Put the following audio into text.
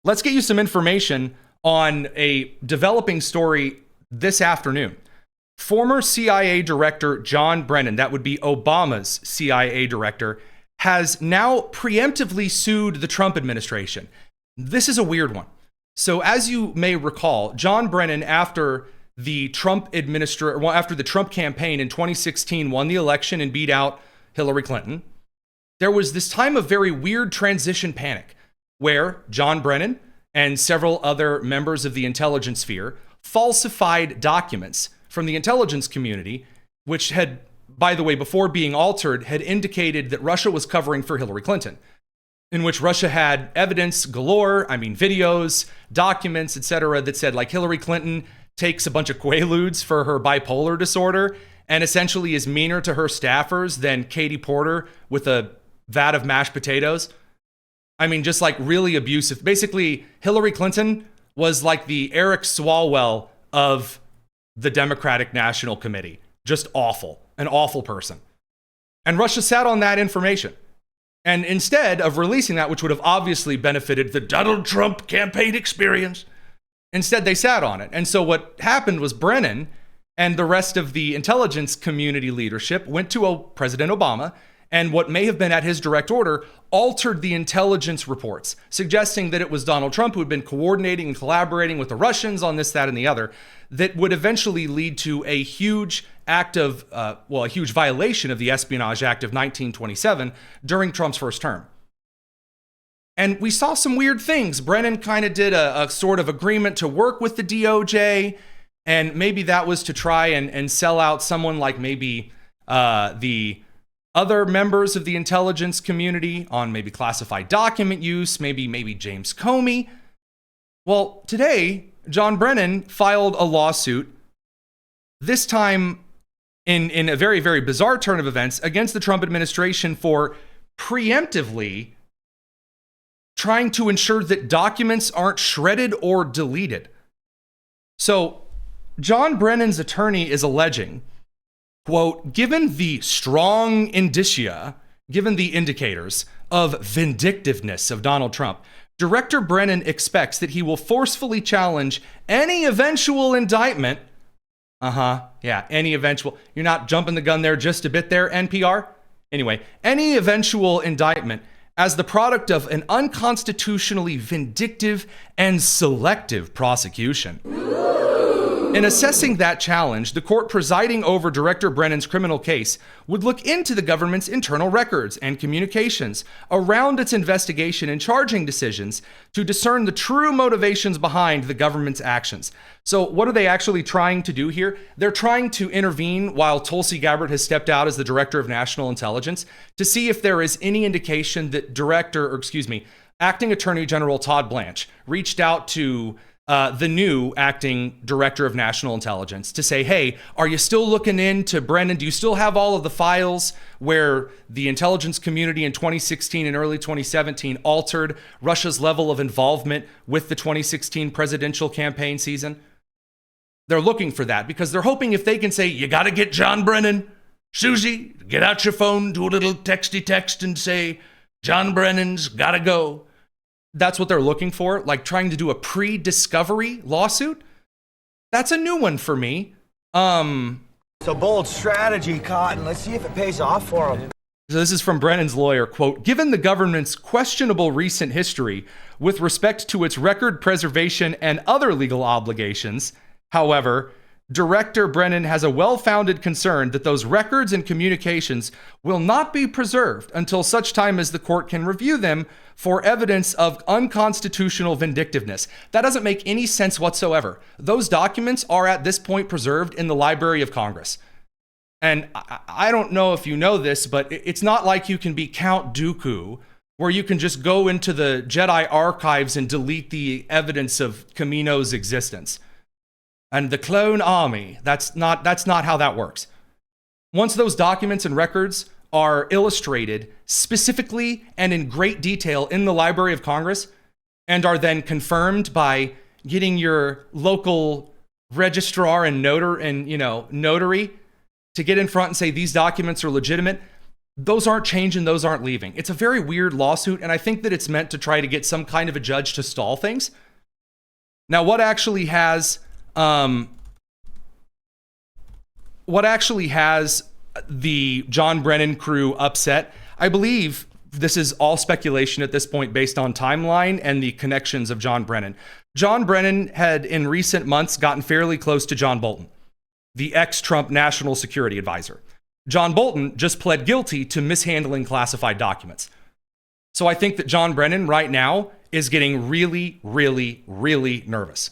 let's get you some information on a developing story this afternoon. Former CIA Director John Brennan, that would be Obama's CIA director, has now preemptively sued the Trump administration. This is a weird one. So as you may recall, John Brennan, after the Trump campaign in 2016, won the election and beat out Hillary Clinton, there was this time of very weird transition panic where John Brennan and several other members of the intelligence sphere falsified documents from the intelligence community, which had, by the way, before being altered, had indicated that Russia was covering for Hillary Clinton, in which Russia had evidence galore, videos, documents, etc., that said like Hillary Clinton takes a bunch of Quaaludes for her bipolar disorder and essentially is meaner to her staffers than Katie Porter with a vat of mashed potatoes. Just like really abusive. Basically, Hillary Clinton was like the Eric Swalwell of the Democratic National Committee. Just awful. An awful person. And Russia sat on that information. And instead of releasing that, which would have obviously benefited the Donald Trump campaign experience, instead they sat on it. And so what happened was Brennan and the rest of the intelligence community leadership went to President Obama, and what may have been at his direct order, altered the intelligence reports, suggesting that it was Donald Trump who had been coordinating and collaborating with the Russians on this, that, and the other, that would eventually lead to a huge a huge violation of the Espionage Act of 1927 during Trump's first term. And we saw some weird things. Brennan kind of did a sort of agreement to work with the DOJ, and maybe that was to try and sell out someone like maybe the other members of the intelligence community on maybe classified document use, maybe James Comey. Well, today, John Brennan filed a lawsuit, this time in a very, very bizarre turn of events, against the Trump administration for preemptively trying to ensure that documents aren't shredded or deleted. So, John Brennan's attorney is alleging, quote, given the strong indicia, given the indicators of vindictiveness of Donald Trump, Director Brennan expects that he will forcefully challenge any eventual indictment. Any eventual. You're not jumping the gun there just a bit there, NPR? Anyway, any eventual indictment as the product of an unconstitutionally vindictive and selective prosecution. In assessing that challenge, the court presiding over Director Brennan's criminal case would look into the government's internal records and communications around its investigation and charging decisions to discern the true motivations behind the government's actions. So what are they actually trying to do here? They're trying to intervene while Tulsi Gabbard has stepped out as the Director of National Intelligence to see if there is any indication that Acting Attorney General Todd Blanche reached out to the new acting director of national intelligence to say, hey, are you still looking into Brennan? Do you still have all of the files where the intelligence community in 2016 and early 2017 altered Russia's level of involvement with the 2016 presidential campaign season? They're looking for that because they're hoping if they can say, you got to get John Brennan, Susie, get out your phone, do a little texty text and say, John Brennan's got to go. That's what they're looking for, like trying to do a pre-discovery lawsuit. That's a new one for me. It's a bold strategy, Cotton. Let's see if it pays off for him. So this is from Brennan's lawyer, quote, given the government's questionable recent history with respect to its record preservation and other legal obligations, however, Director Brennan has a well-founded concern that those records and communications will not be preserved until such time as the court can review them for evidence of unconstitutional vindictiveness. That doesn't make any sense whatsoever. Those documents are at this point preserved in the Library of Congress. And I don't know if you know this, but it's not like you can be Count Dooku, where you can just go into the Jedi archives and delete the evidence of Kamino's existence. And the clone army, that's not how that works. Once those documents and records are illustrated specifically and in great detail in the Library of Congress and are then confirmed by getting your local registrar and notary to get in front and say these documents are legitimate, those aren't changing, those aren't leaving. It's a very weird lawsuit, and I think that it's meant to try to get some kind of a judge to stall things. Now, what actually has the John Brennan crew upset? I believe this is all speculation at this point based on timeline and the connections of John Brennan. John Brennan had in recent months gotten fairly close to John Bolton, the ex-Trump national security advisor. John Bolton just pled guilty to mishandling classified documents. So I think that John Brennan right now is getting really, really, really nervous.